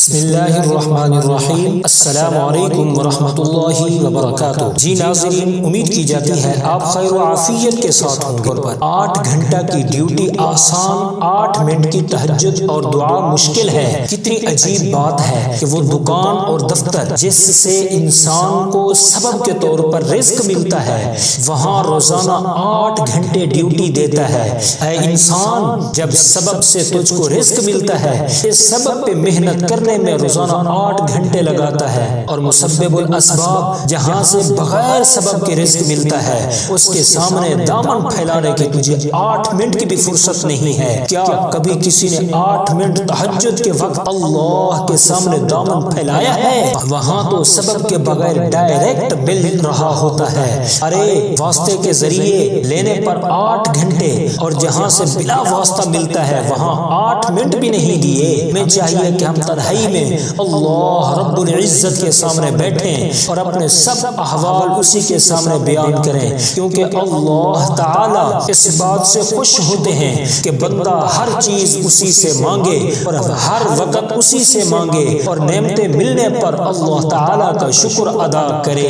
بسم اللہ الرحمن الرحیم۔ السلام علیکم ورحمۃ اللہ وبرکاتہ۔ جی ناظرین، امید کی جاتی ہے آپ خیر و عافیت کے ساتھ ہوں گے۔ 8 گھنٹہ کی ڈیوٹی آسان، 8 منٹ کی تہجد اور دعا مشکل ہے۔ کتنی عجیب بات ہے کہ وہ دکان اور دفتر جس سے انسان کو سبب کے طور پر رزق ملتا ہے، وہاں روزانہ 8 گھنٹے ڈیوٹی دیتا ہے۔ اے انسان، جب سبب سے تجھ کو رزق ملتا ہے، اس سبب پہ محنت کرنے میں روزانہ 8 گھنٹے لگاتا ہے، اور مسبب الاسباب جہاں سے بغیر سبب کے رزق ملتا ہے، اس کے سامنے دامن پھیلانے کی تجھے 8 منٹ کی بھی فرصت نہیں ہے۔ کیا کبھی کسی نے 8 منٹ تہجد کے وقت اللہ کے سامنے دامن پھیلایا ہے؟ وہاں تو سبب کے بغیر ڈائریکٹ مل رہا ہوتا ہے۔ ارے واسطے کے ذریعے لینے پر 8 گھنٹے، اور جہاں سے بلا واسطہ ملتا ہے وہاں 8 منٹ بھی نہیں دیے۔ ہمیں چاہیے کہ ہم تنہائی میں اللہ رب العزت کے سامنے بیٹھیں اور اپنے سب احوال اسی کے سامنے بیان کریں، کیونکہ اللہ تعالی اس بات سے خوش ہوتے ہیں کہ بندہ ہر چیز اسی سے مانگے اور ہر وقت اسی سے مانگے، اور نعمتیں ملنے پر اللہ تعالی کا شکر ادا کرے۔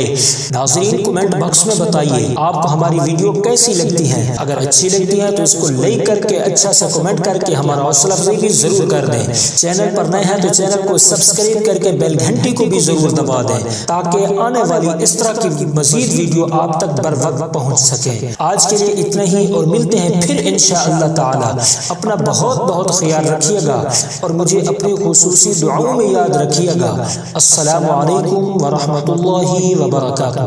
ناظرین، کمنٹ باکس میں بتائیے آپ کو ہماری ویڈیو کیسی لگتی ہے۔ اگر اچھی لگتی ہے تو اس کو لائک کر کے اچھا سا کمنٹ کر کے ہمارا حوصلہ افزائی بھی ضرور کر دیں۔ چینل پر نئے ہیں تو چینل کو سبسکرائب کر کے بیل گھنٹی کو بھی ضرور دبا دیں، تاکہ آنے والی اس طرح کی مزید ویڈیو آپ تک بر وقت پہنچ سکے۔ آج کے لیے اتنا ہی، اور ملتے ہیں پھر انشاءاللہ تعالی۔ اپنا بہت بہت خیال رکھیے گا اور مجھے اپنی خصوصی دعاؤں میں یاد رکھیے گا۔ السلام علیکم ورحمۃ اللہ وبرکاتہ۔